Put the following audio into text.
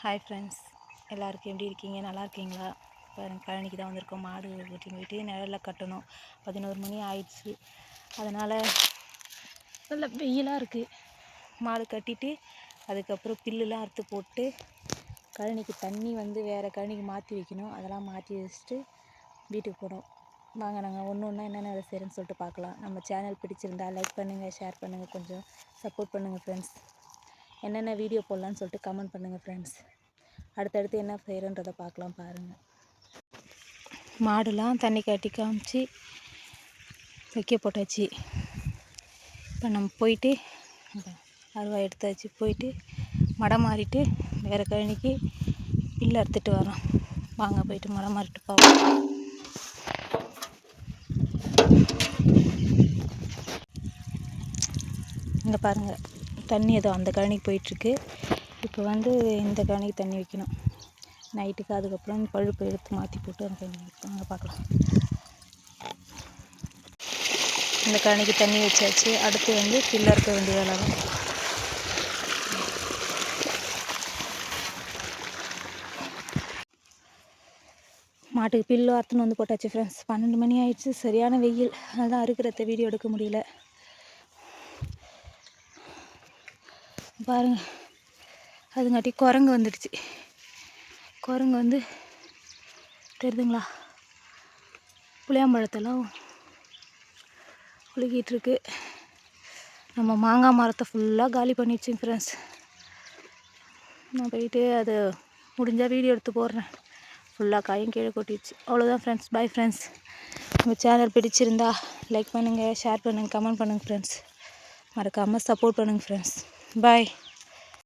Hi friends, எல்லாருக்கும் எப்படி இருக்கீங்க? நல்லா இருக்கீங்களா? பாருங்கள், கழனிக்கு தான் வந்திருக்கோம். மாடு வெட்டிட்டு நிழலில் கட்டணும். 11 மணி ஆயிடுச்சு. அதனால் நல்ல வெயிலாக இருக்குது. மாடு கட்டிட்டு அதுக்கப்புறம் பில்லுலாம் அறுத்து போட்டு கழனிக்கு தண்ணி வேறு கழனிக்கு மாற்றி வைக்கணும். அதெல்லாம் மாற்றி வச்சுட்டு வீட்டுக்கு போகிறோம். வாங்க, நாங்கள் ஒன்று ஒன்றா என்னென்ன வேலை செய்கிறேன்னு சொல்லிட்டு பார்க்கலாம். நம்ம சேனல் பிடிச்சிருந்தா லைக் பண்ணுங்கள், ஷேர் பண்ணுங்கள், கொஞ்சம் சப்போர்ட் பண்ணுங்கள் ஃப்ரெண்ட்ஸ். என்னென்ன வீடியோ போடலான்னு சொல்லிட்டு கமெண்ட் பண்ணுங்கள் ஃப்ரெண்ட்ஸ். அடுத்தடுத்து என்ன செய்கிறன்றதை பார்க்கலாம். பாருங்கள், மாடுலாம் தண்ணி கட்டி காமிச்சு வைக்க போட்டாச்சு. இப்போ நம்ம போயிட்டு அருவா எடுத்தாச்சு. போயிட்டு மடம் மாறிட்டு வேறு கழனிக்கு பில்லு அறுத்துட்டு வரோம். வாங்க, போயிட்டு மடம் மாறிட்டு போவோம். இங்கே பாருங்கள், தண்ணி ஏதோ அந்த கழனிக்கு போயிட்டுருக்கு. இப்போ இந்த கழனிக்கு தண்ணி வைக்கணும் நைட்டுக்கு. அதுக்கப்புறம் பழுப்பு எடுத்து மாற்றி போட்டு அந்த கழனி வைப்பாங்க. பார்க்கலாம். இந்த கழனிக்கு தண்ணி வச்சாச்சு. அடுத்து பில்லு அறுக்க வேண்டிய வேலை தான். மாட்டுக்கு பில்லு அறுத்துன்னு போட்டாச்சு ஃப்ரெண்ட்ஸ். 12 மணி ஆயிடுச்சு. சரியான வெயில். அதுதான் அறுக்கிறத வீடியோ எடுக்க முடியல. பாருங்கள், அதுங்காட்டி குரங்கு வந்துடுச்சு. குரங்கு தெரியுதுங்களா? புளியாம்பழத்தெல்லாம் குலுக்கிட்டுருக்கு. நம்ம மாங்காய் மரத்தை ஃபுல்லாக காலி பண்ணிடுச்சு ஃப்ரெண்ட்ஸ். நான் போயிட்டு அது முடிஞ்சால் வீடியோ எடுத்து போடுறேன். ஃபுல்லாக காயும் கீழே கொட்டிடுச்சு. அவ்வளோதான் ஃப்ரெண்ட்ஸ். Bye friends. உங்கள் சேனல் பிடிச்சிருந்தா லைக் பண்ணுங்கள், ஷேர் பண்ணுங்கள், கமெண்ட் பண்ணுங்கள் ஃப்ரெண்ட்ஸ். மறக்காமல் சப்போர்ட் பண்ணுங்கள் ஃப்ரெண்ட்ஸ். பாய்.